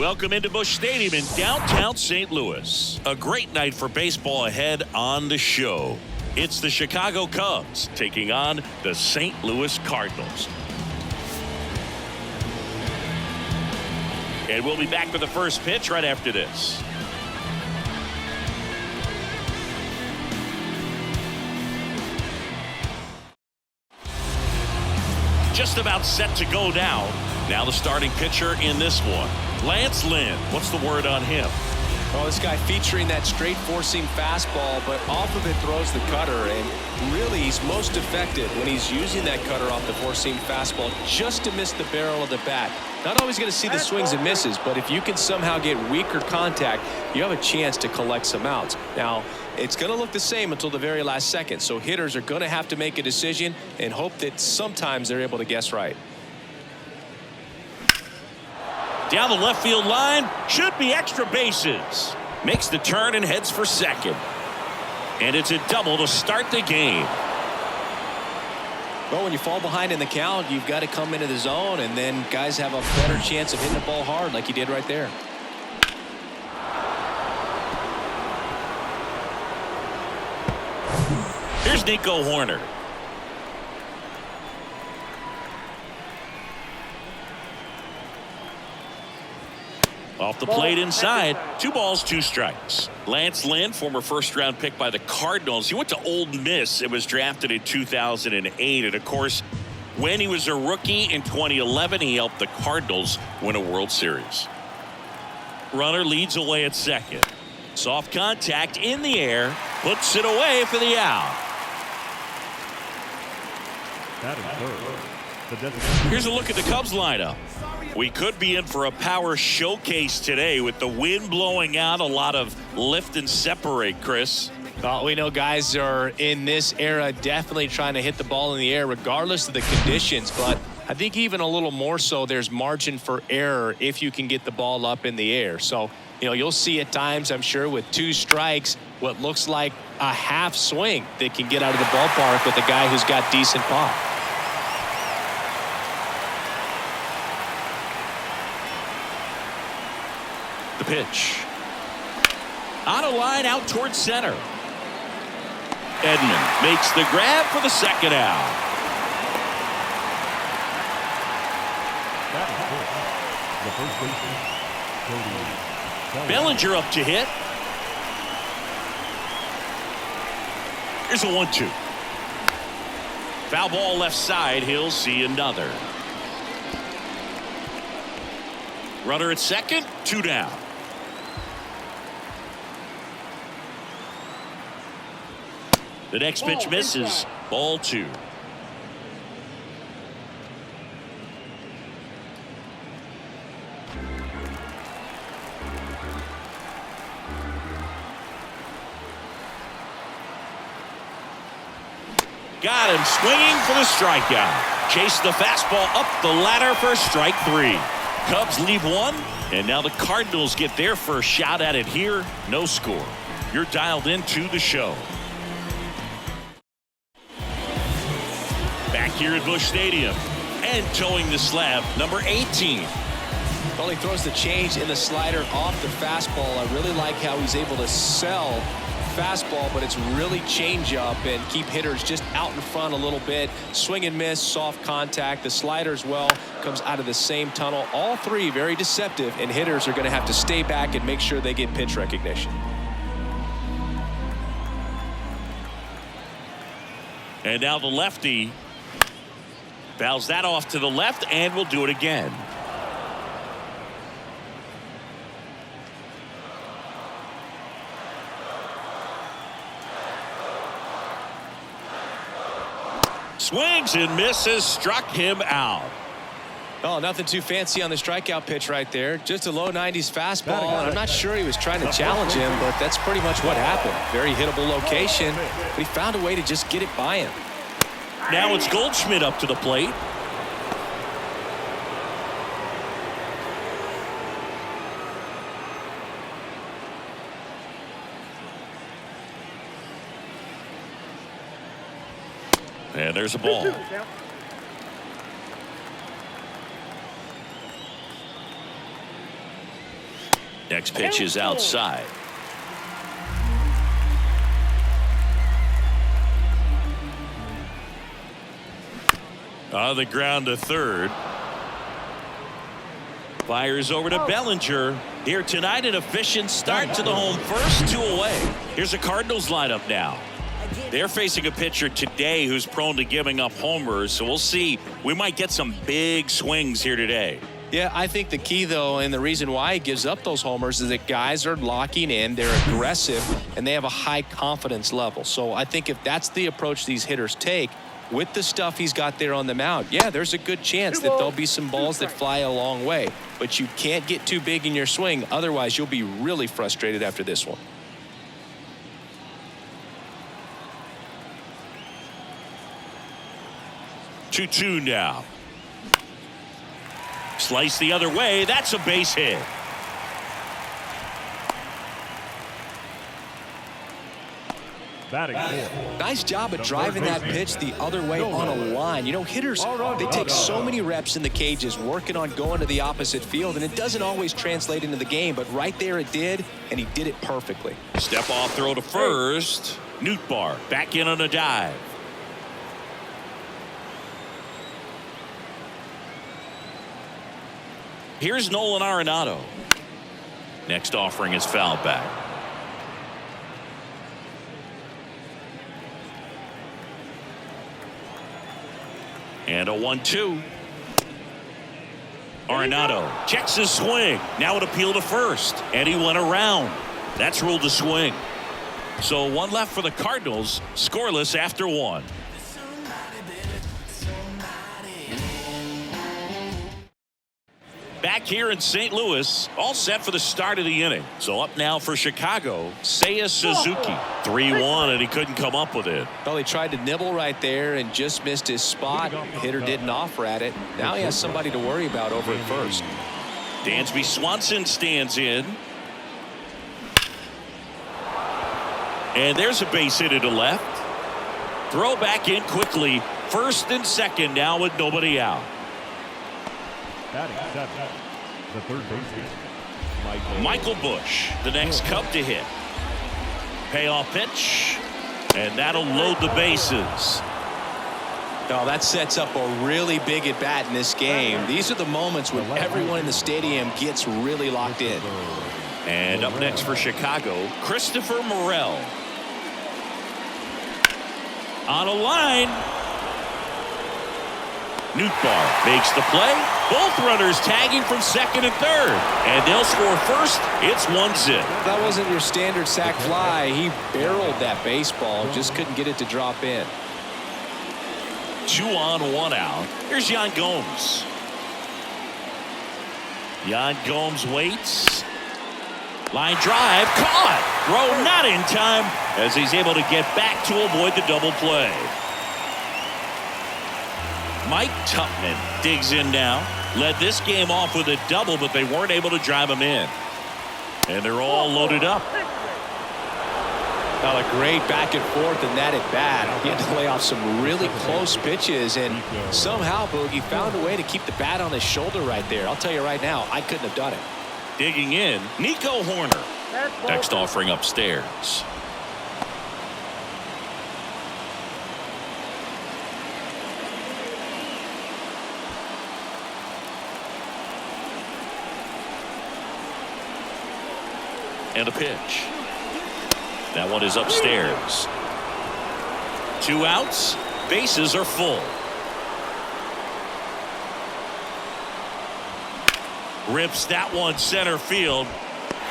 Welcome into Busch Stadium in downtown St. Louis. A great night for baseball ahead on the show. It's the Chicago Cubs taking on the St. Louis Cardinals. And we'll be back with the first pitch right after this. Just about set to go down. Now the starting pitcher in this one, Lance Lynn. What's the word on him? Well, this guy featuring that straight four-seam fastball, but off of it throws the cutter, and really he's most effective when he's using that cutter off the four-seam fastball just to miss the barrel of the bat. Not always going to see the swings and misses, but if you can somehow get weaker contact, you have a chance to collect some outs. Now, it's going to look the same until the very last second, so hitters are going to have to make a decision and hope that sometimes they're able to guess right. Down the left field line, should be extra bases. Makes the turn and heads for second. And it's a double to start the game. Well, when you fall behind in the count, you've got to come into the zone, and then guys have a better chance of hitting the ball hard like he did right there. Here's Nico Horner. Off the plate inside. 2 balls, 2 strikes. Lance Lynn, former first-round pick by the Cardinals. He went to Ole Miss and was drafted in 2008. And, of course, when he was a rookie in 2011, he helped the Cardinals win a World Series. Runner leads away at second. Soft contact in the air. Puts it away for the out. Here's a look at the Cubs lineup. We could be in for a power showcase today with the wind blowing out, a lot of lift and separate, Chris. Well, we know guys are in this era definitely trying to hit the ball in the air regardless of the conditions, but I think even a little more so there's margin for error if you can get the ball up in the air. So, you know, you'll see at times, I'm sure, with 2 strikes, what looks like a half swing that can get out of the ballpark with a guy who's got decent pop. The pitch. On a line out towards center. Edman makes the grab for the second out. Bellinger up to hit. Here's a 1-2. Foul ball left side. He'll see another. Runner at second. 2 down. The next pitch misses. Ball 2. Got him swinging for the strikeout. Chase the fastball up the ladder for strike 3. Cubs leave 1, and now the Cardinals get their first shot at it here. No score. You're dialed into the show. Back here at Busch Stadium, and towing the slab, number 18. Well, he throws the change in the slider off the fastball. I really like how he's able to sell fastball, but it's really change up and keep hitters just out in front a little bit. Swing and miss, soft contact. The slider as well comes out of the same tunnel. All 3 very deceptive, and hitters are going to have to stay back and make sure they get pitch recognition. And now the lefty fouls that off to the left, and will do it again. Swings and misses, struck him out. Oh, nothing too fancy on the strikeout pitch right there. Just a low 90s fastball, and I'm not sure he was trying to challenge him, but that's pretty much what happened. Very hittable location, but he found a way to just get it by him. Now it's Goldschmidt up to the plate. And there's a ball. Next pitch is outside. On the ground to third. Fires over to Bellinger. Here tonight, an efficient start to the home first, 2 away. Here's a Cardinals lineup now. They're facing a pitcher today who's prone to giving up homers, so we'll see. We might get some big swings here today. Yeah, I think the key, though, and the reason why he gives up those homers is that guys are locking in, they're aggressive, and they have a high confidence level. So I think if that's the approach these hitters take, with the stuff he's got there on the mound, yeah, there's a good chance that there'll be some balls that fly a long way. But you can't get too big in your swing, otherwise you'll be really frustrated after this one. Two now. Slice the other way. That's a base hit. Batting fourth. Nice job of driving that pitch the other way on a line. You know, hitters, they take so many reps in the cages working on going to the opposite field, and it doesn't always translate into the game, but right there it did, and he did it perfectly. Step off throw to first. Nootbaar back in on a dive. Here's Nolan Arenado. Next offering is foul back. And a 1-2. Arenado checks his swing. Now an appeal to first. And he went around. That's ruled a swing. So one left for the Cardinals. Scoreless after 1. Back here in St. Louis, all set for the start of the inning. So up now for Chicago, Seiya Suzuki. 3-1, and he couldn't come up with it. Well, he tried to nibble right there and just missed his spot. The hitter didn't offer at it. Now he has somebody to worry about over at first. Dansby Swanson stands in. And there's a base hit to left. Throw back in quickly. First and second now with nobody out. Batting seventh, the third baseman, Michael Busch, the next Cub to hit. Payoff pitch, and that'll load the bases. Oh, that sets up a really big at bat in this game. These are the moments when everyone in the stadium gets really locked in. And up next for Chicago, Christopher Morel. On a line. Nootbaar makes the play. Both runners tagging from second and third. And they'll score first. It's 1-0. That wasn't your standard sac fly. He barreled that baseball. Just couldn't get it to drop in. 2 on, 1 out. Here's Yan Gomes. Yan Gomes waits. Line drive. Caught. Throw not in time as he's able to get back to avoid the double play. Mike Tupman digs in now. Led this game off with a double, but they weren't able to drive him in. And they're all loaded up. Well, a great back and forth in that at bat. He had to lay off some really close pitches, and somehow Boogie found a way to keep the bat on his shoulder right there. I'll tell you right now, I couldn't have done it. Digging in, Nico Horner. Next offering upstairs. And a pitch. That one is upstairs. 2 outs. Bases are full. Rips that one center field.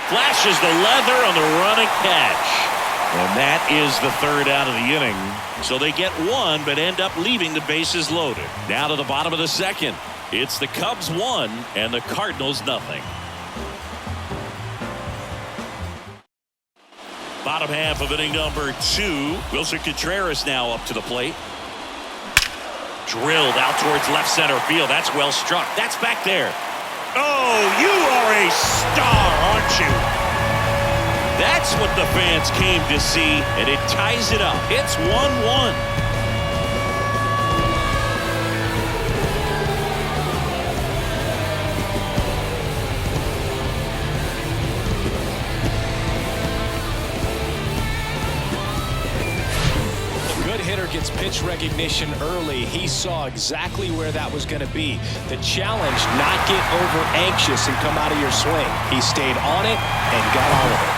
Flashes the leather on the running catch. And that is the third out of the inning. So they get 1 but end up leaving the bases loaded. Now to the bottom of the second. It's the Cubs 1 and the Cardinals nothing. Bottom half of inning number 2. Wilson Contreras now up to the plate. Drilled out towards left center field. That's well struck. That's back there. Oh, you are a star, aren't you? That's what the fans came to see, and it ties it up. It's 1-1. intelligence, pitch recognition early. He saw exactly where that was going to be. The challenge, not get over anxious and come out of your swing. He stayed on it and got all of it.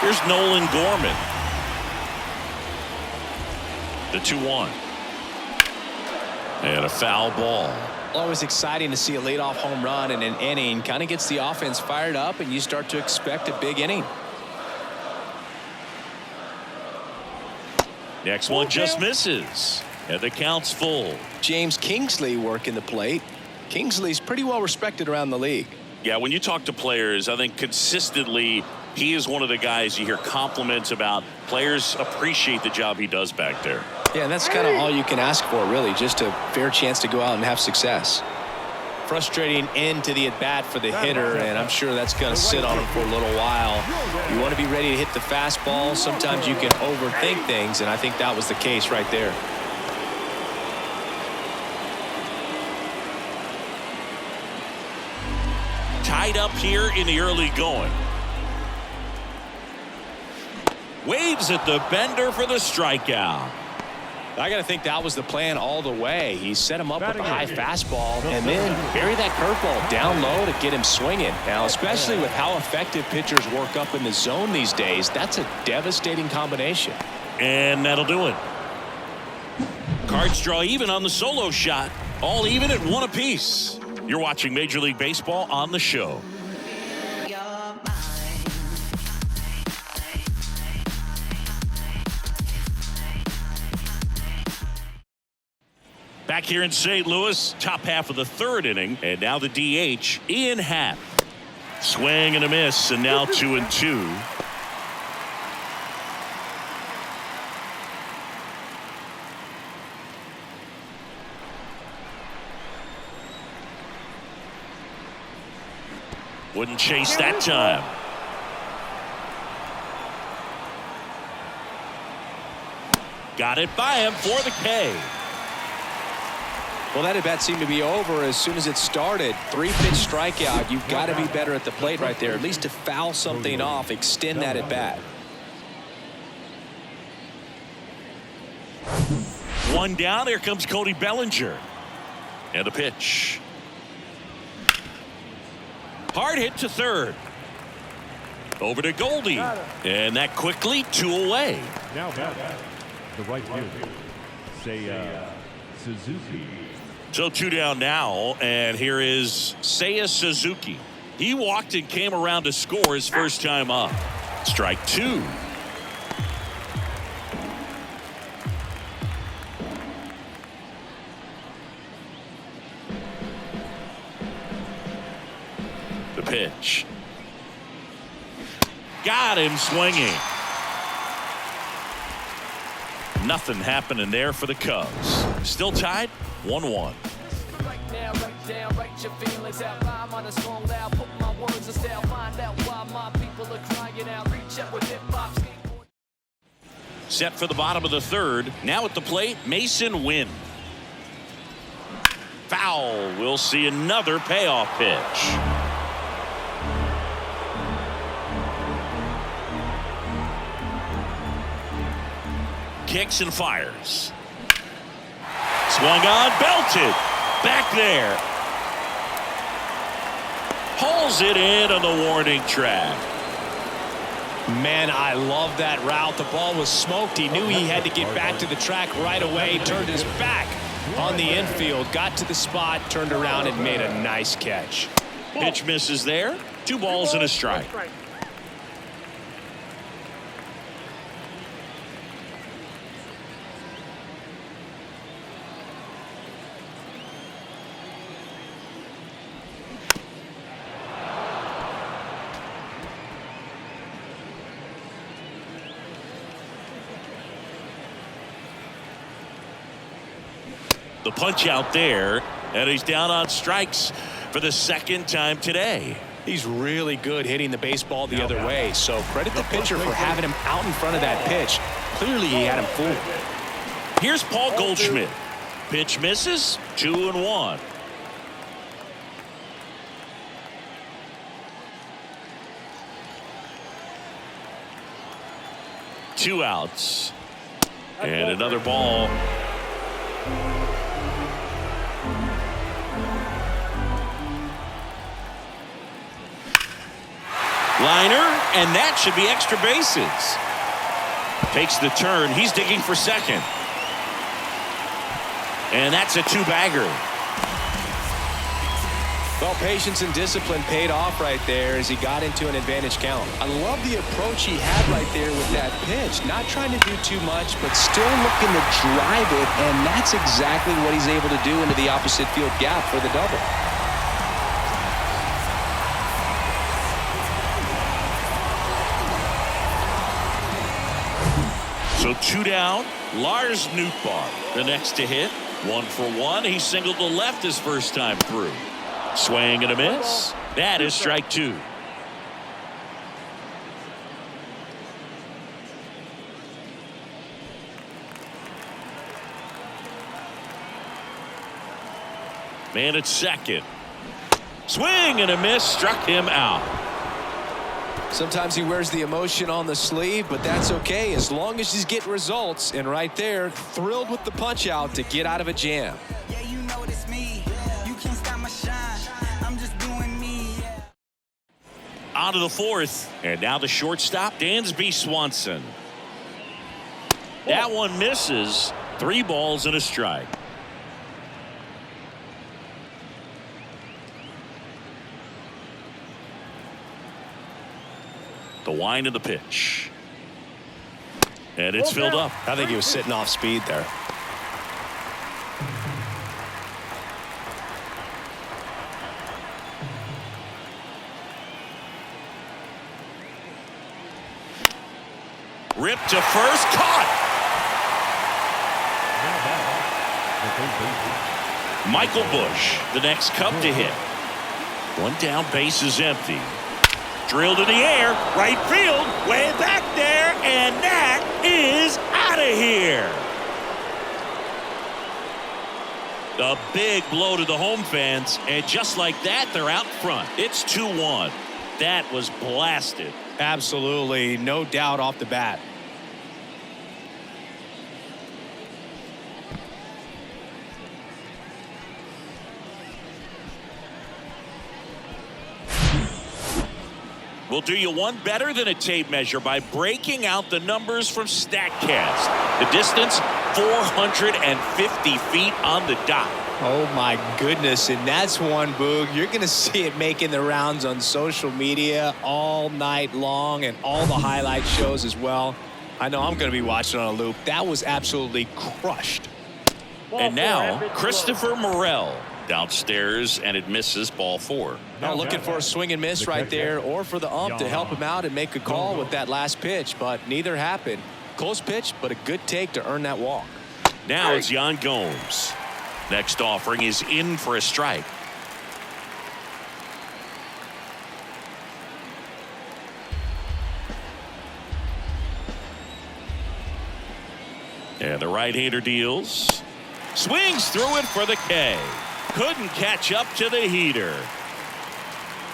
Here's Nolan Gorman. The 2-1. And a foul ball. Always exciting to see a leadoff home run in an inning. Kind of gets the offense fired up, and you start to expect a big inning. Next one just misses. And the count's full. James Kingsley working the plate. Kingsley's pretty well respected around the league. Yeah, when you talk to players, I think consistently he is one of the guys you hear compliments about. Players appreciate the job he does back there. Yeah, and that's kind of all you can ask for, really, just a fair chance to go out and have success. Frustrating end to the at-bat for the hitter, and I'm sure that's going to sit on him for a little while. You want to be ready to hit the fastball. Sometimes you can overthink things, and I think that was the case right there. Tied up here in the early going. Waves at the bender for the strikeout. I got to think that was the plan all the way. He set him up with a high fastball and then bury that curveball down low to get him swinging. Now, especially with how effective pitchers work up in the zone these days, that's a devastating combination. And that'll do it. Cards draw even on the solo shot. All even at 1 apiece. You're watching Major League Baseball on the show. Back here in St. Louis, top half of the 3rd inning, and now the DH, Ian Happ. Swing and a miss, and now 2-2. Wouldn't chase that time. Got it by him for the K. Well, that at bat seemed to be over as soon as it started. 3-pitch strikeout. You've got to be better at the plate right there, at least to foul something off, extend that at bat. One down. Here comes Cody Bellinger. And a pitch. Hard hit to 3rd. Over to Goldie. And that quickly 2 away. Now the right fielder, Seiya Suzuki. So 2 down now, and here is Seiya Suzuki. He walked and came around to score his first time up. Strike 2. The pitch. Got him swinging. Nothing happening there for the Cubs. Still tied 1-1. Set for the bottom of the 3rd. Now at the plate, Mason Wynn. Foul. We'll see another payoff pitch. Kicks and fires. Swung on, belted. Back there. Hauls it in on the warning track. Man, I love that route. The ball was smoked. He knew he had to get back to the track right away. Turned his back on the infield. Got to the spot, turned around, and made a nice catch. Pitch misses there. 2 balls and a strike. The punch out there, and he's down on strikes for the 2nd time today. He's really good hitting the baseball the other way, so credit the pitcher for having him out in front of that pitch. Clearly he had him fooled. Here's Paul Goldschmidt. Pitch misses. 2-1. Two outs. And another ball. Liner, and that should be extra bases. Takes the turn. He's digging for second. And that's a two-bagger. Well, patience and discipline paid off right there as he got into an advantage count. I love the approach he had right there with that pitch. Not trying to do too much, but still looking to drive it, and that's exactly what he's able to do into the opposite field gap for the double. So two down. Lars Nootbaar, the next to hit. 1 for 1. He singled to left his first time through. Swing and a miss. That is strike 2. Man at second. Swing and a miss. Struck him out. Sometimes he wears the emotion on the sleeve, but that's okay as long as he's getting results. And right there, thrilled with the punch out to get out of a jam. Yeah, you know it's me. You can't stop my shine. I'm just doing me. On to the fourth. And now the shortstop, Dansby Swanson. That one misses. 3 balls and a strike. The wind of the pitch. And it's filled up. I think he was sitting off speed there. Ripped to first. Caught. Michael Busch, the next Cub to hit. 1 down, base is empty. Drilled in the air, right field, way back there, and that is out of here. A big blow to the home fans, and just like that, they're out front. It's 2-1. That was blasted. Absolutely, no doubt off the bat. We'll do you one better than a tape measure by breaking out the numbers from StatCast. The distance, 450 feet on the dot. Oh my goodness, and that's one, Boog. You're going to see it making the rounds on social media all night long and all the highlight shows as well. I know I'm going to be watching on a loop. That was absolutely crushed. And now, Christopher Morel downstairs, and it misses ball 4. Now looking for a swing and miss right there, or for the ump to help him out and make a call with that last pitch, but neither happened. Close pitch, but a good take to earn that walk. Now it's Yan Gomes. Next offering is in for a strike. And the right-hander deals. Swings through it for the K. Couldn't catch up to the heater.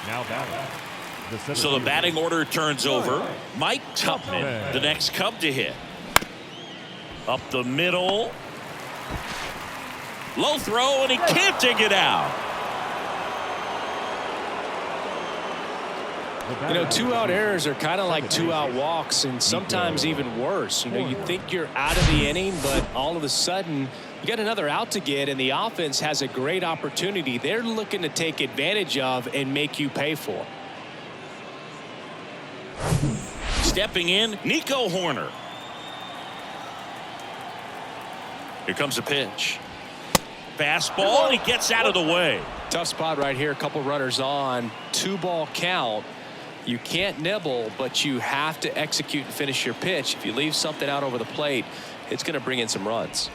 Now batting. So the batting order turns over. Mike Tupman, the next Cub to hit. Up the middle. Low throw, and he can't dig it out. You know, 2-out errors are kind of like 2-out walks, and sometimes even worse. You know, you think you're out of the inning, but all of a sudden you got another out to get, and the offense has a great opportunity they're looking to take advantage of and make you pay for. Stepping in, Nico Horner. Here comes a pitch. Fastball, and he gets out of the way. Tough spot right here. A couple runners on. 2-ball count. You can't nibble, but you have to execute and finish your pitch. If you leave something out over the plate, it's going to bring in some runs.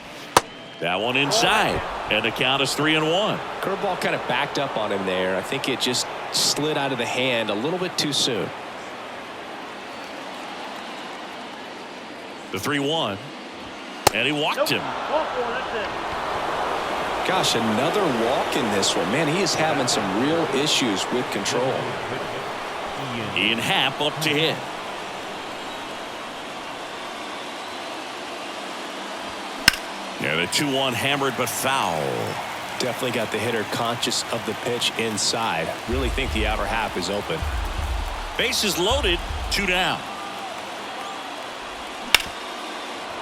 That one inside, and the count is 3-1. Curveball kind of backed up on him there. I think it just slid out of the hand a little bit too soon. The 3-1, and he walked him. Gosh, another walk in this one. Man, he is having some real issues with control. Ian Happ up to hit. And a 2-1 hammered but foul. Definitely got the hitter conscious of the pitch inside. Really think the outer half is open. Bases loaded, 2 down.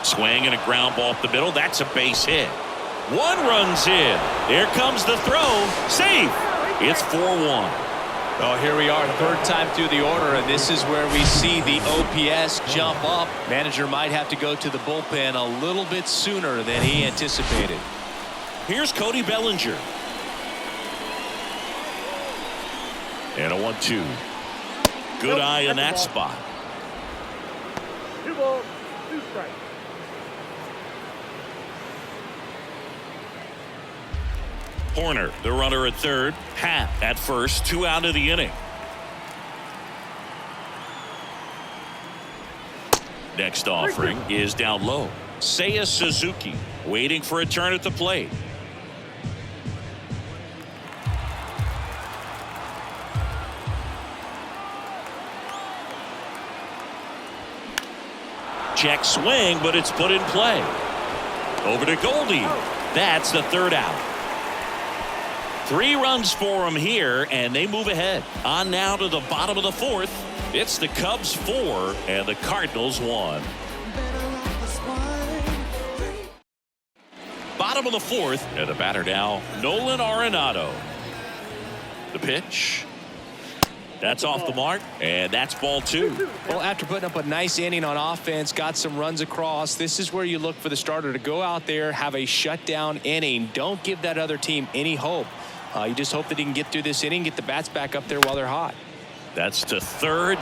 Swing and a ground ball up the middle. That's a base hit. 1 run's in. Here comes the throw. Safe. It's 4-1. Oh, here we are, third time through the order, and this is where we see the OPS jump up. Manager might have to go to the bullpen a little bit sooner than he anticipated. Here's Cody Bellinger. And a 1-2. Good eye in that spot. 2 balls, 2 strikes. Horner, the runner at third. Pat at first. 2 out of the inning. Next offering is down low. Seiya Suzuki waiting for a turn at the plate. Check swing, but it's put in play. Over to Goldie. That's the 3rd out. 3 runs for him here, and they move ahead. On now to the bottom of the 4th. It's the Cubs 4 and the Cardinals 1. Bottom of the 4th, and the batter now, Nolan Arenado. The pitch. That's off the mark, and that's ball 2. Well, after putting up a nice inning on offense, got some runs across, this is where you look for the starter to go out there, have a shutdown inning. Don't give that other team any hope. You just hope that he can get through this inning, get the bats back up there while they're hot. That's to third.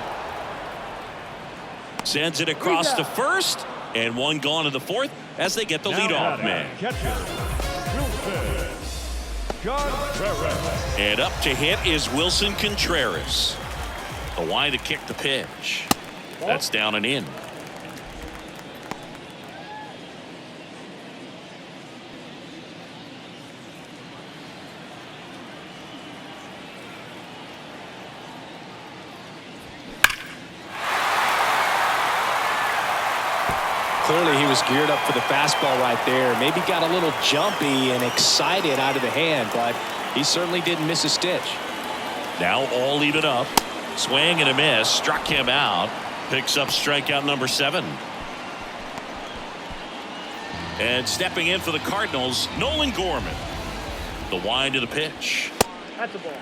Sends it across to first, and 1 gone to the 4th as they get the leadoff man. And up to hit is Wilson Contreras. The line to kick the pitch. That's down and in. Clearly he was geared up for the fastball right there. Maybe got a little jumpy and excited out of the hand, but he certainly didn't miss a stitch. Now all even up. Swing and a miss. Struck him out. Picks up strikeout number 7. And stepping in for the Cardinals, Nolan Gorman. The wind to the pitch. That's a ball.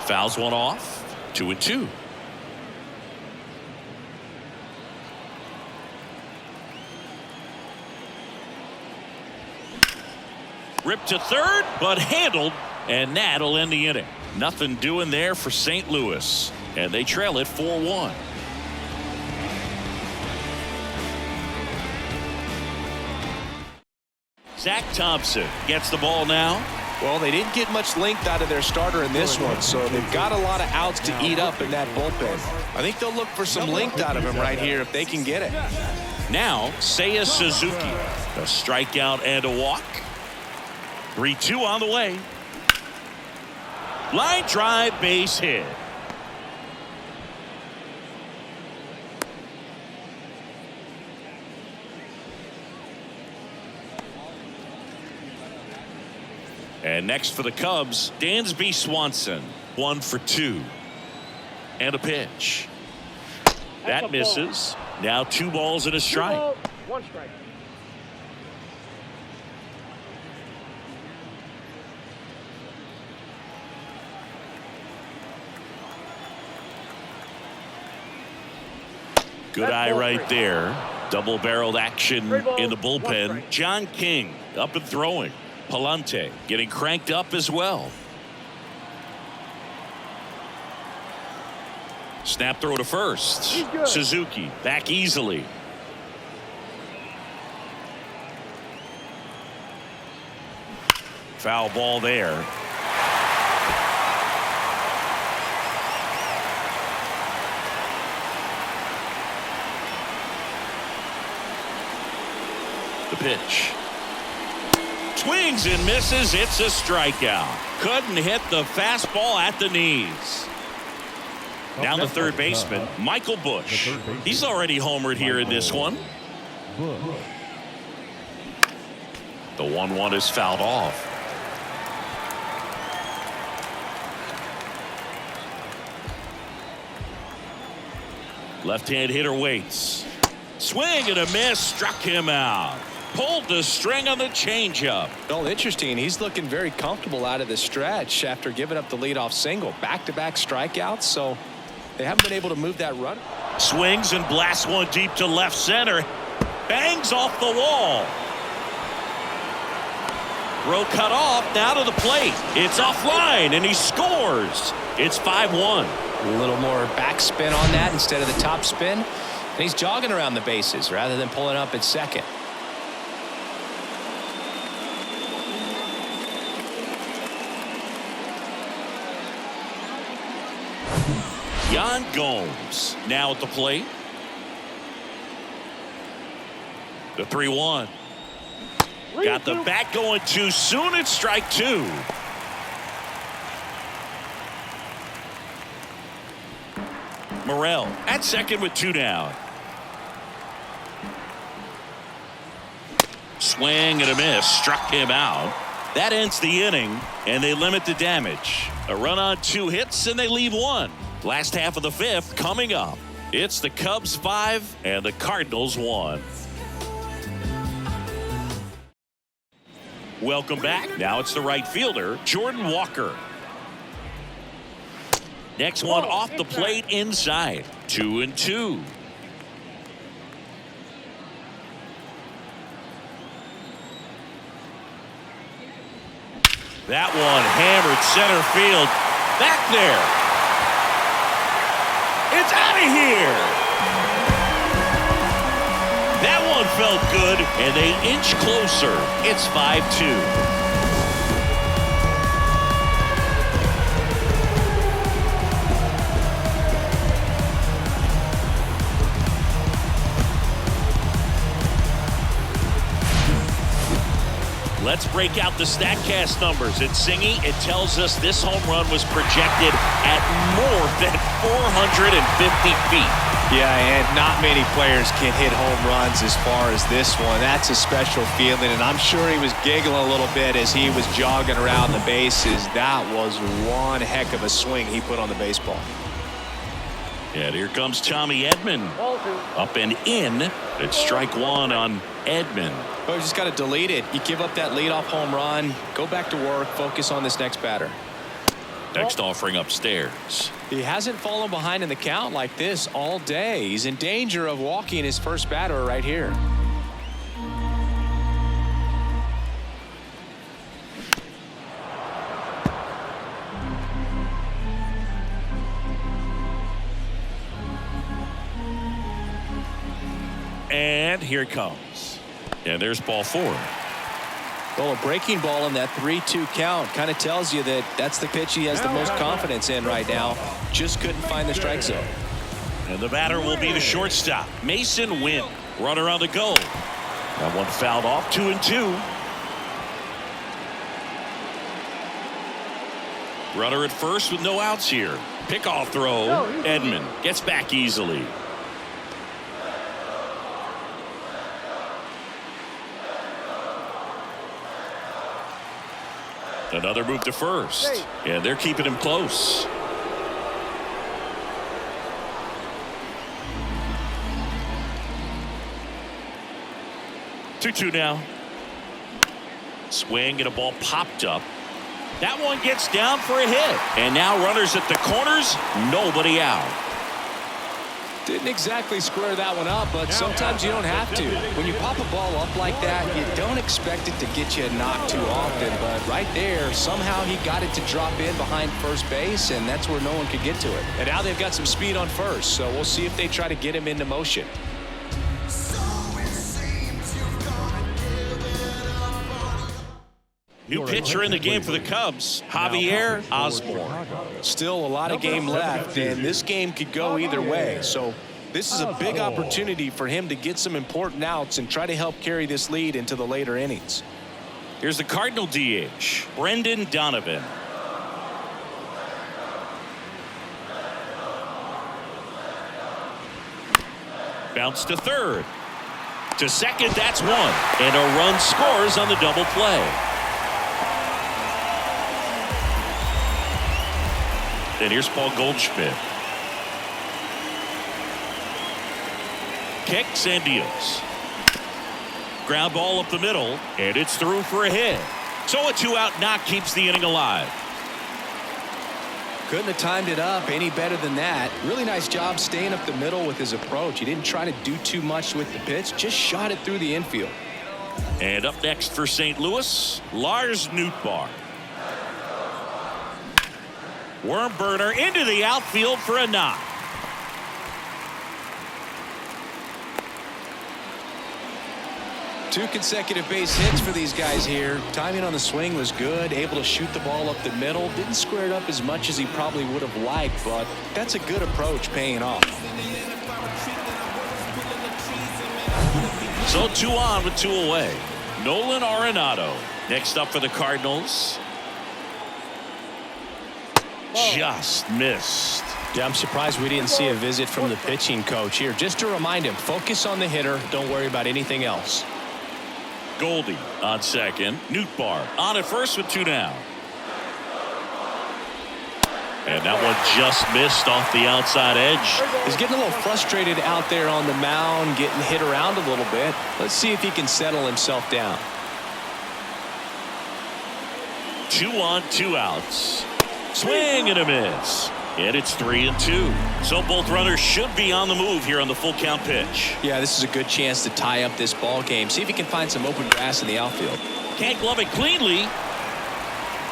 Fouls one off. 2-2. Ripped to third, but handled, and that'll end the inning. Nothing doing there for St. Louis, and they trail it 4-1. Zach Thompson gets the ball now. Well, they didn't get much length out of their starter in this one, so they've got a lot of outs to eat up in that bullpen. I think they'll look for some length out of him right here if they can get it. Now, Seiya Suzuki. A strikeout and a walk. 3-2 on the way. Line drive, base hit. And next for the Cubs, Dansby Swanson. 1 for 2. And a pitch. That misses. Now 2 balls and a strike. 2 balls, 1 strike. Good eye right there. Double-barreled action in the bullpen. John King up and throwing. Palante getting cranked up as well. Snap throw to first. Suzuki back easily. Foul ball there. The pitch. Swings and misses. It's a strikeout. Couldn't hit the fastball at the knees. Now the third baseman, Michael Bush. He's already homered here in this one. The 1-1 is fouled off. Left-hand hitter waits. Swing and a miss. Struck him out. Pulled the string on the changeup. Well, interesting. He's looking very comfortable out of the stretch after giving up the leadoff single. Back-to-back strikeouts, so they haven't been able to move that run. Swings and blasts one deep to left center. Bangs off the wall. Throw cut off. Now to the plate. It's offline, and he scores. It's 5-1. A little more backspin on that instead of the top spin. And he's jogging around the bases rather than pulling up at second. Yan Gomes now at the plate. The 3-1. Got the bat going too soon. It's strike two. Morel at second with two down. Swing and a miss. Struck him out. That ends the inning, and they limit the damage. A run on 2 hits, and they leave 1. Last half of the 5th coming up. It's the Cubs 5 and the Cardinals 1. Welcome back. Now it's the right fielder, Jordan Walker. Next one off the plate inside. 2-2. That one hammered center field. Back there. It's out of here. That one felt good, and they inch closer. It's 5-2. Let's break out the StatCast numbers. At Singy, it tells us this home run was projected at more than 450 feet. Yeah, and not many players can hit home runs as far as this one. That's a special feeling, and I'm sure he was giggling a little bit as he was jogging around the bases. That was one heck of a swing he put on the baseball. And here comes Tommy Edman. Up and in. It's strike one on Edman. Oh, you just got to delete it. You give up that leadoff home run. Go back to work. Focus on this next batter. Next offering upstairs. He hasn't fallen behind in the count like this all day. He's in danger of walking his first batter right here. And here it comes. And there's ball 4. Well, a breaking ball in that 3-2 count kind of tells you that that's the pitch he has the most confidence in right now. Just couldn't find the strike zone. And the batter will be the shortstop, Mason Wynn. Runner on the go. That one fouled off. 2-2. Runner at first with no outs here. Pickoff throw. Edman gets back easily. Another move to first. And they're keeping him close. Two now. Swing and a ball popped up. That one gets down for a hit. And now runners at the corners. Nobody out. Didn't exactly square that one up, but sometimes you don't have to. When you pop a ball up like that, you don't expect it to get you a knock too often. But right there, somehow he got it to drop in behind first base, and that's where no one could get to it. And now they've got some speed on first, so we'll see if they try to get him into motion. New pitcher in the game for the Cubs, Javier Osborne. Still a lot of game left, and this game could go either way. So this is a big opportunity for him to get some important outs and try to help carry this lead into the later innings. Here's the Cardinal DH, Brendan Donovan. Bounce to third. To second, that's one. And a run scores on the double play. And here's Paul Goldschmidt. Kicks and deals. Ground ball up the middle, and it's through for a hit. So a 2-out knock keeps the inning alive. Couldn't have timed it up any better than that. Really nice job staying up the middle with his approach. He didn't try to do too much with the pitch, just shot it through the infield. And up next for St. Louis, Lars Nootbaar. Worm burner into the outfield for a knock. Two consecutive base hits for these guys here. Timing on the swing was good. Able to shoot the ball up the middle. Didn't square it up as much as he probably would have liked, but that's a good approach paying off. So 2 on with 2 away. Nolan Arenado next up for the Cardinals. Just missed. Yeah, I'm surprised we didn't see a visit from the pitching coach here. Just to remind him, focus on the hitter. Don't worry about anything else. Goldie on second. Nootbaar on at first with 2 down. And that one just missed off the outside edge. He's getting a little frustrated out there on the mound, getting hit around a little bit. Let's see if he can settle himself down. 2 on, 2 outs. Swing and a miss. And it's 3-2. So both runners should be on the move here on the full count pitch. Yeah, this is a good chance to tie up this ball game. See if he can find some open grass in the outfield. Can't glove it cleanly,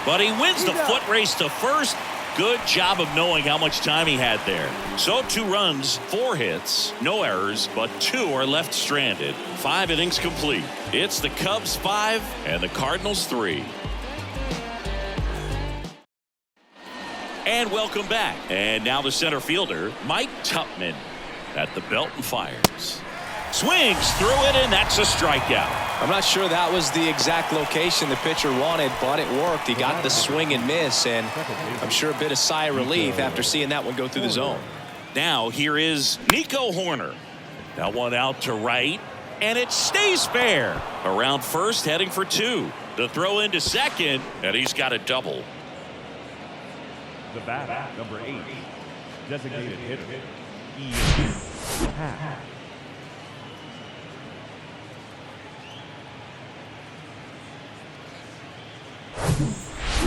but he wins the foot race to first. Good job of knowing how much time he had there. So 2 runs, 4 hits, no errors, but 2 are left stranded. 5 innings complete. It's the Cubs 5 and the Cardinals 3. And welcome back. And now the center fielder, Mike Tupman, at the belt and fires. Swings through it, and that's a strikeout. I'm not sure that was the exact location the pitcher wanted, but it worked. He got the swing and miss, and I'm sure a bit of sigh of relief after seeing that one go through the zone. Now here is Nico Horner. That one out to right, and it stays fair. Around first, heading for 2. The throw into second, and he's got a double. The batter, number 8, designated hitter, Ian Happ.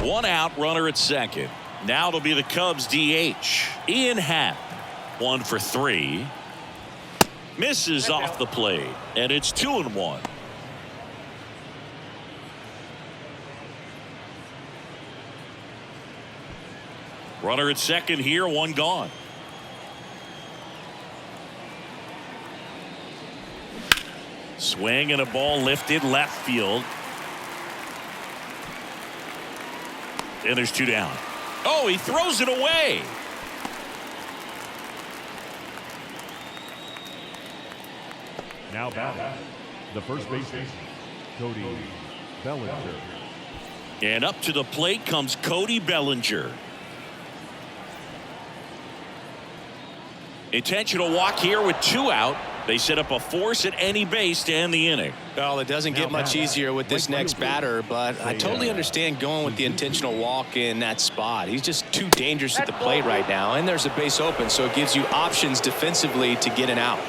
1 out, runner at second. Now it'll be the Cubs DH, Ian Happ. 1 for 3. Misses off the plate, and it's 2-1. Runner at second here, 1 gone. Swing and a ball lifted left field. And there's 2 down. Oh, he throws it away. Now batting, the first baseman, Cody Bellinger. And up to the plate comes Cody Bellinger. Intentional walk here with 2 out. They set up a force at any base to end the inning. Well, it doesn't get much easier with this next batter, but I totally understand going with the intentional walk in that spot. He's just too dangerous at the plate right now, and there's a base open, so it gives you options defensively to get an out.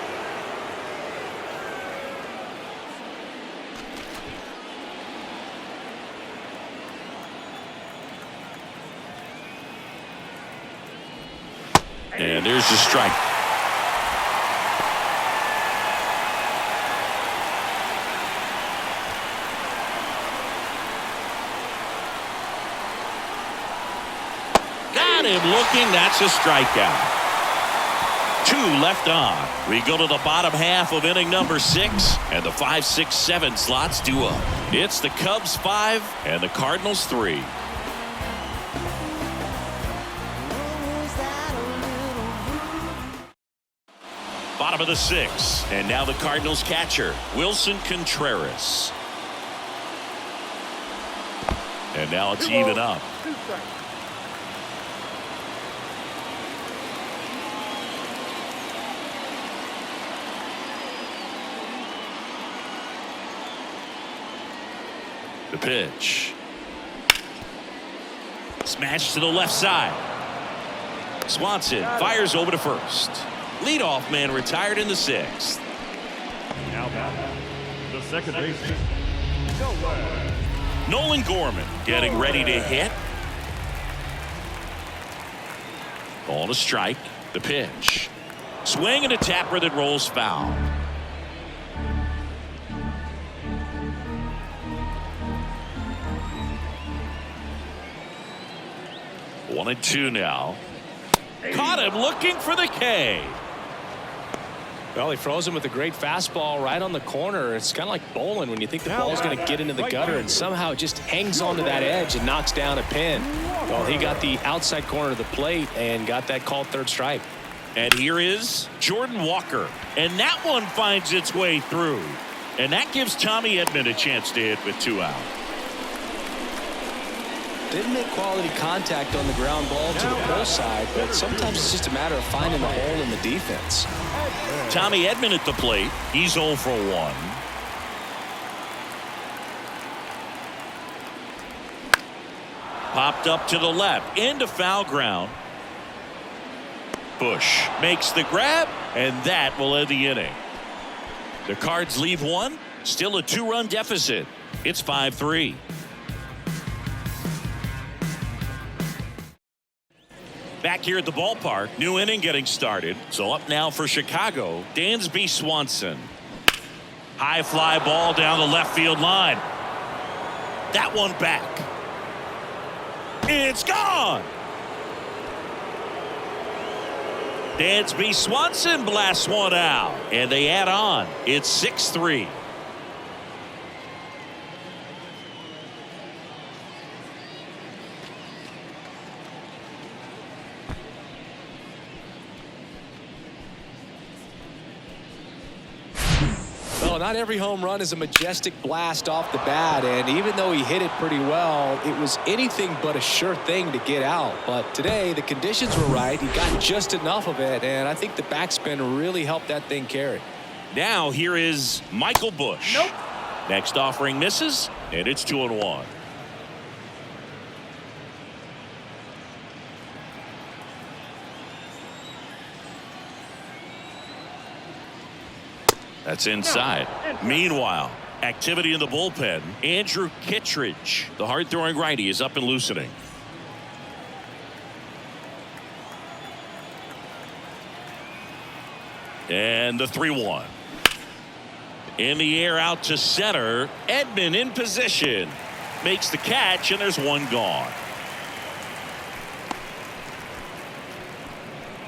And there's the strike. Got him looking. That's a strikeout. 2 left on. We go to the bottom half of inning number 6, and the 5, 6, 7 slots due up. It's the Cubs 5 and the Cardinals 3. Bottom of the 6th, and now the Cardinals catcher, Wilson Contreras. And now it's even up. 2 strikes. The pitch. Smash to the left side. Swanson fires over to first. Leadoff man retired in the 6th. Now batting, the second baseman, Nolan Gorman getting ready to hit. Ball to strike. The pitch. Swing and a tapper that rolls foul. One and two now. Caught him looking for the K. Well, he froze him with a great fastball right on the corner. It's kind of like bowling when you think the ball's going to get into the gutter and somehow it just hangs onto that edge and knocks down a pin. Well, he got the outside corner of the plate and got that called third strike. And here is Jordan Walker. And that one finds its way through. And that gives Tommy Edman a chance to hit with 2 out. Didn't make quality contact on the ground ball to the pull side, but sometimes it's just a matter of finding the hole in the defense. Tommy Edman at the plate. He's 0 for 1. Popped up to the left into foul ground. Bush makes the grab, and that will end the inning. The Cards leave one. Still a 2-run deficit. It's 5-3. Back here at the ballpark, new inning getting started. So up now for Chicago, Dansby Swanson. High fly ball down the left field line. That one back. It's gone. Dansby Swanson blasts one out, and they add on. It's 6-3. Well, not every home run is a majestic blast off the bat, and even though he hit it pretty well, it was anything but a sure thing to get out. But today, the conditions were right. He got just enough of it, and I think the backspin really helped that thing carry. Now here is Michael Bush. Nope. Next offering misses, and it's 2-1. That's inside. Meanwhile, activity in the bullpen. Andrew Kittredge, the hard-throwing righty, is up and loosening. And the 3-1. In the air out to center. Edman in position. Makes the catch, and there's one gone.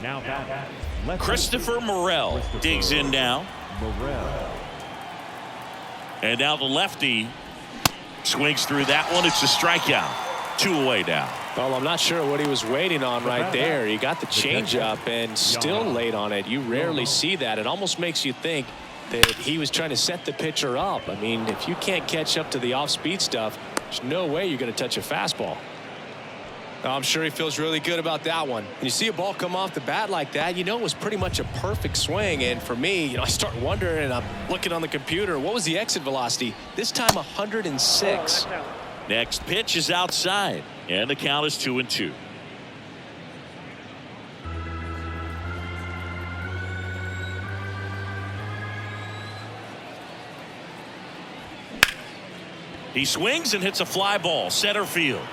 now batting, left Christopher fielder, Morel digs in now. Morel. And now the lefty swings through that one. It's a strikeout. 2 away now. Well, I'm not sure what he was waiting on right there. He got the changeup and still late on it. You rarely see that. It almost makes you think that he was trying to set the pitcher up. I mean, if you can't catch up to the off-speed stuff, there's no way you're going to touch a fastball. I'm sure he feels really good about that one. When you see a ball come off the bat like that, you know it was pretty much a perfect swing. And for me, I start wondering, and I'm looking on the computer, what was the exit velocity? This time 106. Next pitch is outside, and the count is 2-2. He swings and hits a fly ball center field.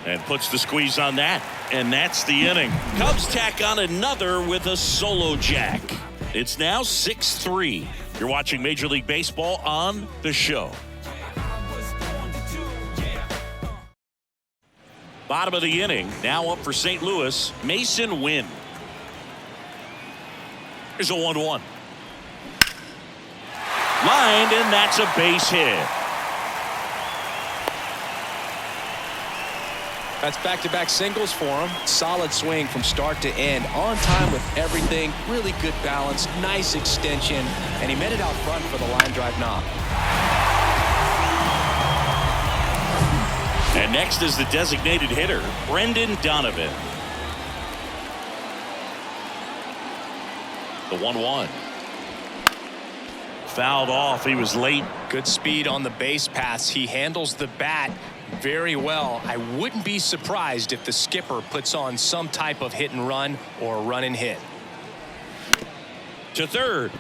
And puts the squeeze on that. And that's the inning. Cubs tack on another with a solo jack. It's now 6-3. You're watching Major League Baseball on The Show. Bottom of the inning. Now up for St. Louis, Mason Wynn. Here's a 1-1. Lined, and that's a base hit. That's back-to-back singles for him. Solid swing from start to end. On time with everything. Really good balance. Nice extension. And he met it out front for the line drive knock. And next is the designated hitter, Brendan Donovan. The 1-1. Fouled off. He was late. Good speed on the base paths. He handles the bat very well. I wouldn't be surprised if the skipper puts on some type of hit and run or run and hit. To third.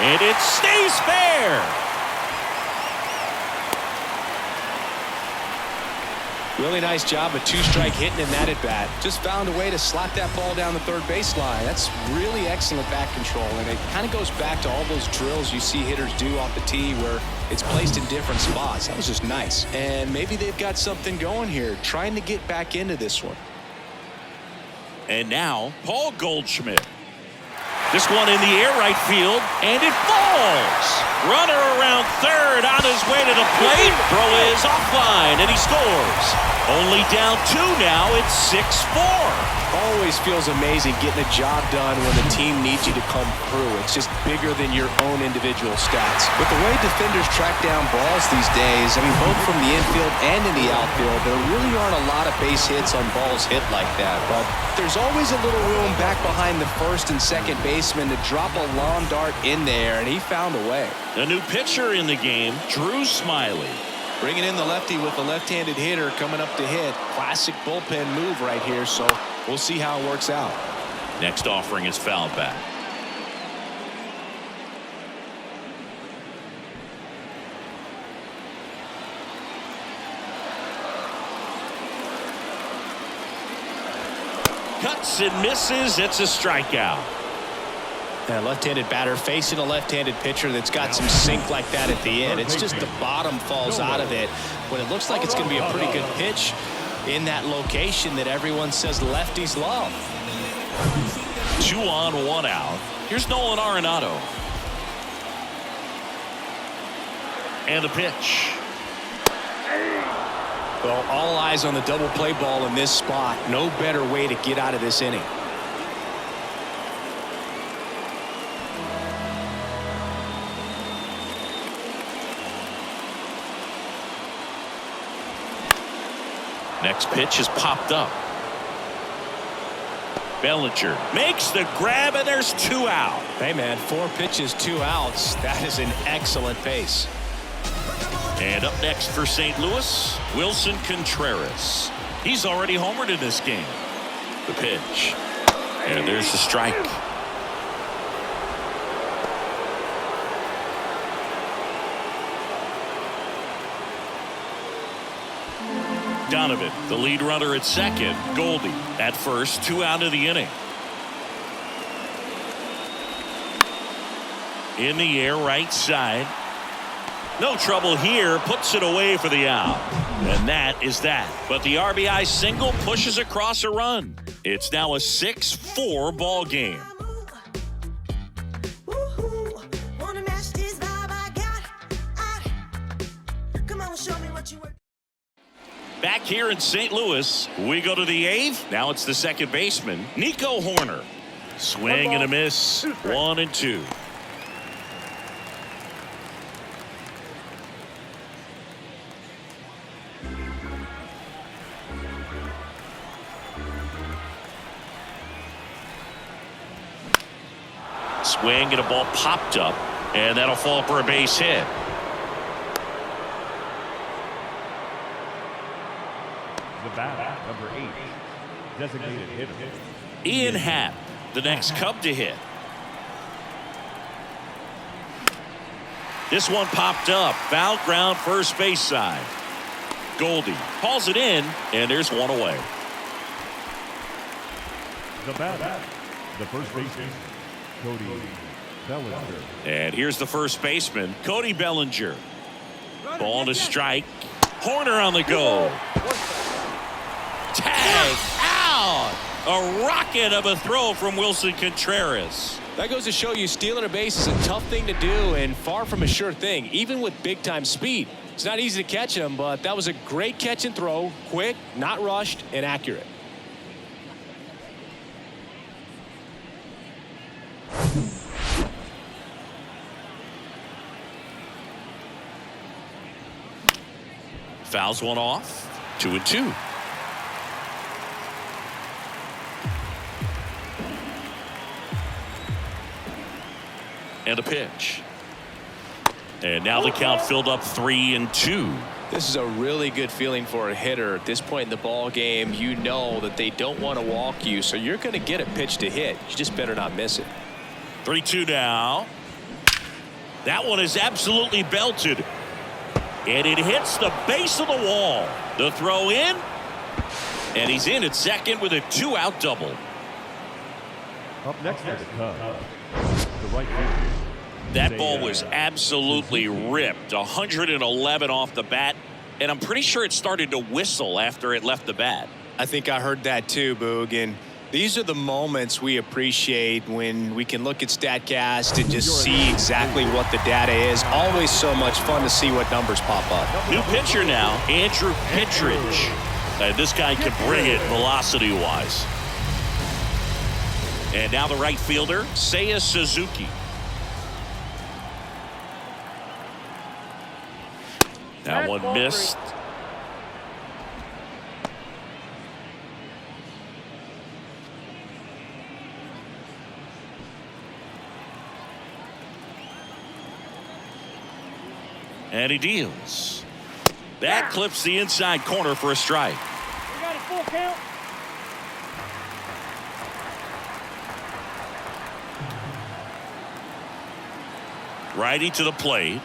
And it stays fair. Really nice job of two-strike hitting in that at bat. Just found a way to slap that ball down the third baseline. That's really excellent bat control, and it kind of goes back to all those drills you see hitters do off the tee where it's placed in different spots. That was just nice. And maybe they've got something going here, trying to get back into this one. And now Paul Goldschmidt. This one in the air right field, and it falls. Runner around third on his way to the plate. Throw is offline, and he scores. Only down 2 now. It's 6-4. Always feels amazing getting a job done when the team needs you to come through. It's just bigger than your own individual stats. With the way defenders track down balls these days, I mean, both from the infield and in the outfield, there really aren't a lot of base hits on balls hit like that. But there's always a little room back behind the first and second baseman to drop a long dart in there, and he found a way. A new pitcher in the game, Drew Smiley. Bringing in the lefty with the left-handed hitter coming up to hit. Classic bullpen move right here, so we'll see how it works out. Next offering is fouled back. Cuts and misses. It's a strikeout. A left-handed batter facing a left-handed pitcher that's got some sink like that at the end. It's just the bottom falls out of it. When it looks like it's going to be a pretty good pitch in that location that everyone says lefties love. 2 on, 1 out. Here's Nolan Arenado. And the pitch. Well, all eyes on the double play ball in this spot. No better way to get out of this inning. Next pitch is popped up. Bellinger makes the grab, and there's 2 out. Hey, man, 4 pitches, 2 outs. That is an excellent pace. And up next for St. Louis, Wilson Contreras. He's already homered in this game. The pitch. And there's the strike. Donovan, the lead runner at second. Goldie at first, 2 out of the inning. In the air, right side. No trouble here. Puts it away for the out. And that is that. But the RBI single pushes across a run. It's now a 6-4 ball game. Back here in St. Louis, we go to the 8th. Now it's the second baseman, Nico Horner. Swing and a miss. 1 and 2. Swing and a ball popped up, and that'll fall for a base hit. The batter, number 8, designated hitter, Ian Happ, the next Cub to hit. This one popped up. Foul ground, first base side. Goldie hauls it in, and there's 1 away. the batter, the first baseman, Cody Bellinger. And here's the first baseman, Cody Bellinger. Ball to strike. Horner on the go. Tag out. A rocket of a throw from Wilson Contreras. That goes to show you stealing a base is a tough thing to do and far from a sure thing, even with big-time speed. It's not easy to catch him, but that was a great catch and throw. Quick, not rushed, and accurate. Fouls one off. 2-2. And a pitch. And now the count filled up 3-2. This is a really good feeling for a hitter at this point in the ball game. You know that they don't want to walk you, so you're going to get a pitch to hit. You just better not miss it. 3-2 now. That one is absolutely belted. And it hits the base of the wall. The throw in. And he's in at second with a 2-out double. Up next is the Cubs. The right fielder. That ball was absolutely ripped. 111 off the bat. And I'm pretty sure it started to whistle after it left the bat. I think I heard that too, Boog. And these are the moments we appreciate when we can look at StatCast and just see exactly what the data is. Always so much fun to see what numbers pop up. New pitcher now, Andrew Kittredge. This guy can bring it velocity-wise. And now the right fielder, Seiya Suzuki. That one missed. And he deals. That clips the inside corner for a strike. We got a full count. Righty to the plate.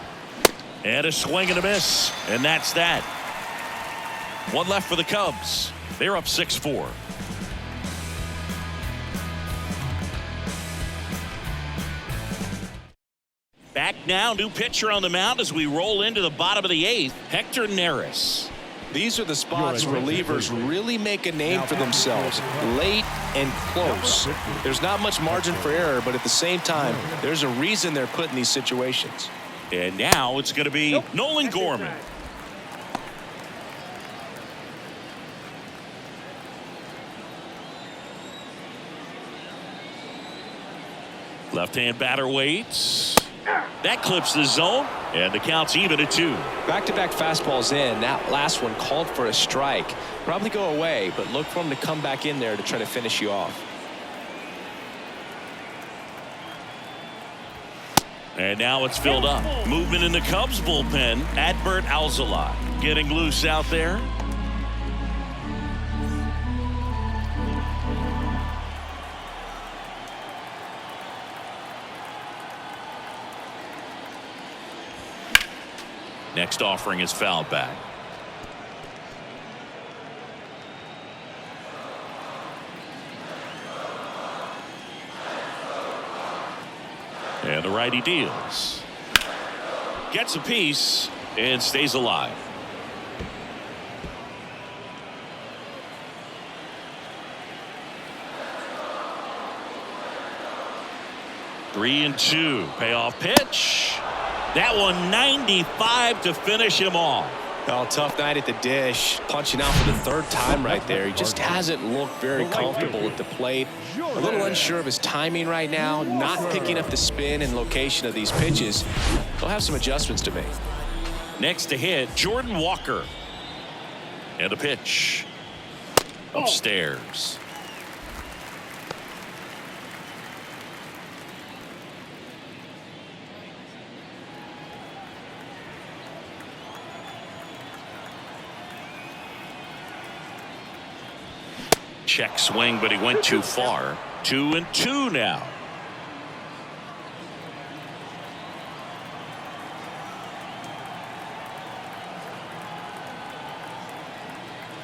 And a swing and a miss. And that's that. One left for the Cubs. They're up 6-4. Back now, new pitcher on the mound as we roll into the bottom of the 8th. Hector Neris. These are the spots relievers really make a name for themselves. Late and close. There's not much margin for error, but at the same time, there's a reason they're put in these situations. And now it's going to be Nolan Gorman. Left-hand batter waits. That clips the zone, and the count's even at 2. Back-to-back fastballs in. That last one called for a strike. Probably go away, but look for him to come back in there to try to finish you off. And now it's filled up. Movement in the Cubs bullpen. Adbert Alzolay getting loose out there. Next offering is fouled back. And the righty deals. Gets a piece and stays alive. Three and 2. Payoff pitch. That one 95 to finish him off. Oh, tough night at the dish. Punching out for the 3rd time right there. He just hasn't looked very comfortable at the plate. A little unsure of his timing right now. Not picking up the spin and location of these pitches. He'll have some adjustments to make. Next to hit, Jordan Walker. And a pitch. Upstairs. Check swing, but he went too far. 2 and 2 now.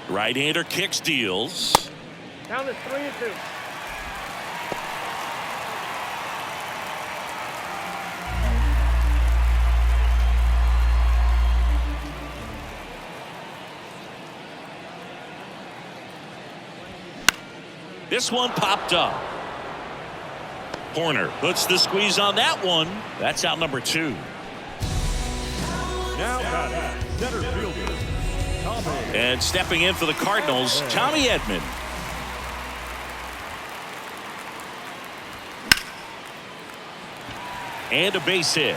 Right-hander kicks, deals. Count is 3 and 2. This one popped up. Horner puts the squeeze on that one. That's out number 2. Now batting, center fielder, Tommy. And stepping in for the Cardinals, Tommy Edman. And a base hit.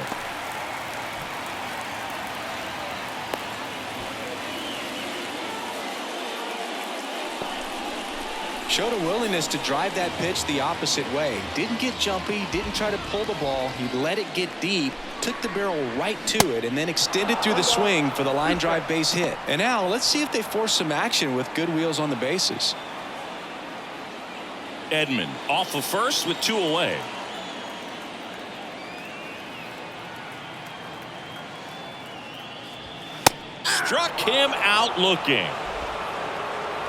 Showed a willingness to drive that pitch the opposite way. Didn't get jumpy, didn't try to pull the ball. He let it get deep, took the barrel right to it, and then extended through the swing for the line drive base hit. And now let's see if they force some action with good wheels on the bases. Edman off of first with 2 away. Struck him out looking.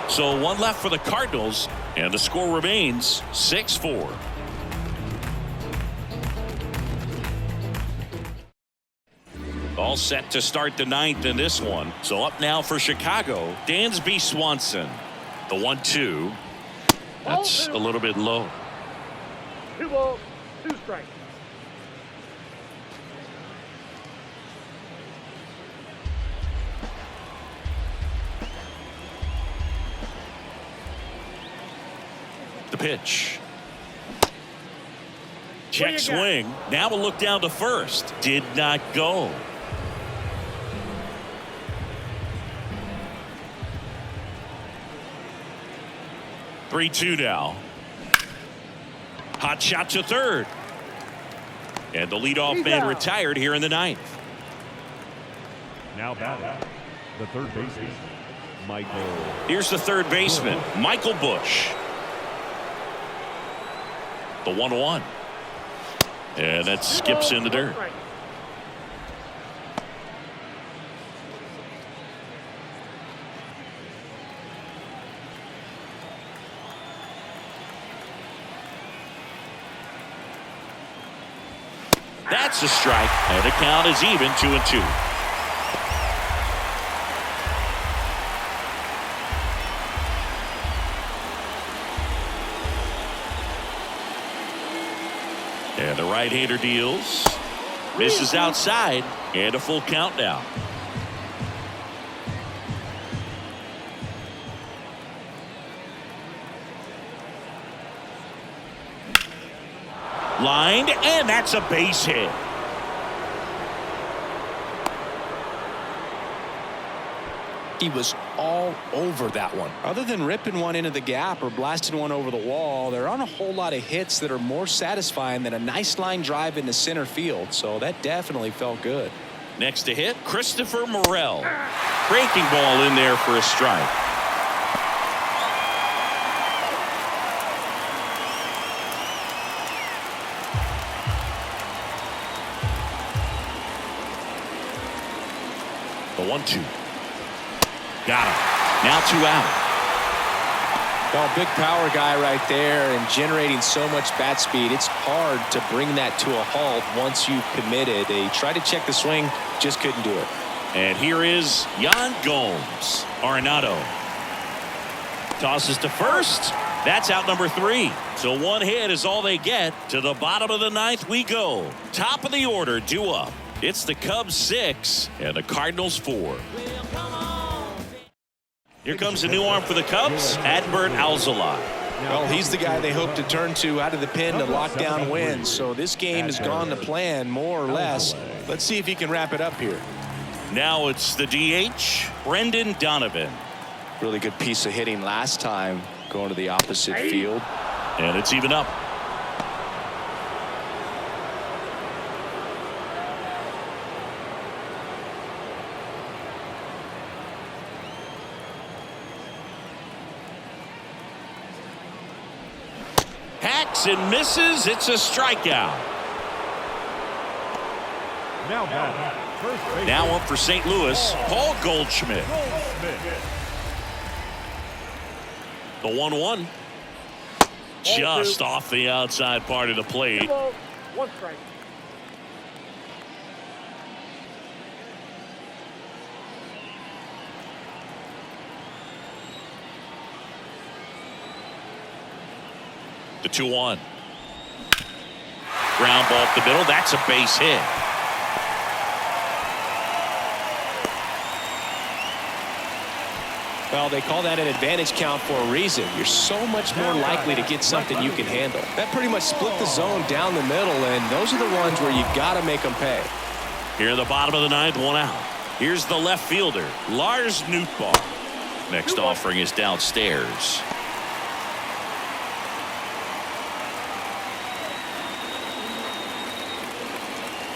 So 1 left for the Cardinals, and the score remains 6-4. All set to start the 9th in this one. So up now for Chicago, Dansby Swanson. The 1-2. That's a little bit low. 2 balls, 2 strikes. The pitch. Check swing. Now a look down to first. Did not go. Three-2 now. Hot shot to third. And the leadoff man retired here in the 9th. Now batting, the third baseman, Michael. Here's the third baseman, Michael Busch. The 1-1. And that skips in the dirt. That's a strike, and the count is even 2-2. And the right-hander deals, misses outside, and a full count now. Lined, and that's a base hit. He was all over that one. Other than ripping one into the gap or blasting one over the wall, there aren't a whole lot of hits that are more satisfying than a nice line drive into center field, so that definitely felt good. Next to hit, Christopher Morel. Breaking ball in there for a strike. The 1-2. Got him. Now 2 out. Well, big power guy right there and generating so much bat speed. It's hard to bring that to a halt once you've committed. They tried to check the swing, just couldn't do it. And here is Yan Gomes. Arenado tosses to first. That's out number 3. So 1 hit is all they get. To the bottom of the 9th we go. Top of the order due up. It's the Cubs 6 and the Cardinals 4. Here comes a new arm for the Cubs, Adbert Alzolay. Well, he's the guy they hope to turn to out of the pen to lock down wins. So this game has gone to plan, more or less. Let's see if he can wrap it up here. Now it's the DH, Brendan Donovan. Really good piece of hitting last time, going to the opposite field. And it's even up. Hacks and misses. It's a strikeout. Now batting, first baseman. Now up for St. Louis, Paul Goldschmidt. The 1-1. Just off the outside part of the plate. 2 balls, 1 strike. The 2-1. Ground ball up the middle. That's a base hit. Well, they call that an advantage count for a reason. You're so much more likely to get something you can handle. That pretty much split the zone down the middle, and those are the ones where you've got to make them pay. Here at the bottom of the 9th, 1 out. Here's the left fielder, Lars Nootbaar. Next offering is downstairs.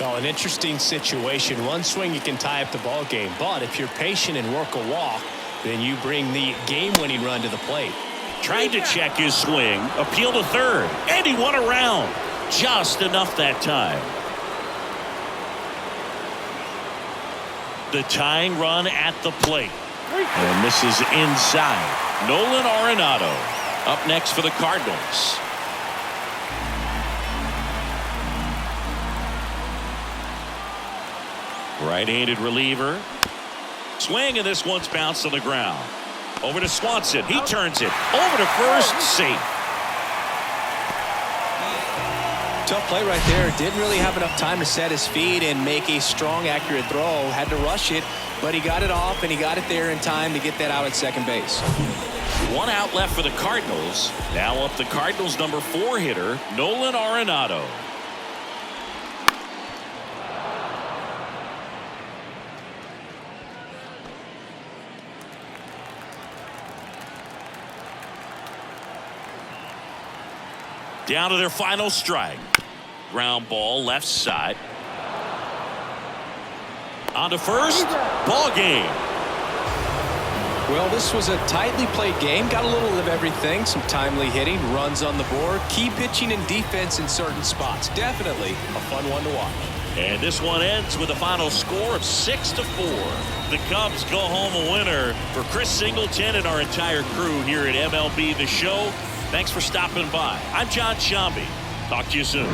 Well, an interesting situation. One swing, you can tie up the ball game. But if you're patient and work a walk, then you bring the game-winning run to the plate. Trying to check his swing. Appeal to third. And he won around. Just enough that time. The tying run at the plate. And this is inside. Nolan Arenado up next for the Cardinals. Right-handed reliever. Swing, and this one's bounced on the ground. Over to Swanson. He turns it. Over to first. Safe. Tough play right there. Didn't really have enough time to set his feet and make a strong, accurate throw. Had to rush it, but he got it off, and he got it there in time to get that out at second base. One out left for the Cardinals. Now up the Cardinals' number 4 hitter, Nolan Arenado. Down to their final strike. Ground ball left side. On to first. Ball game. Well, this was a tightly played game. Got a little of everything. Some timely hitting, runs on the board, key pitching and defense in certain spots. Definitely a fun one to watch. And this one ends with a final score of 6-4. The Cubs go home a winner. For Chris Singleton and our entire crew here at MLB The Show, thanks for stopping by. I'm John Shambi. Talk to you soon.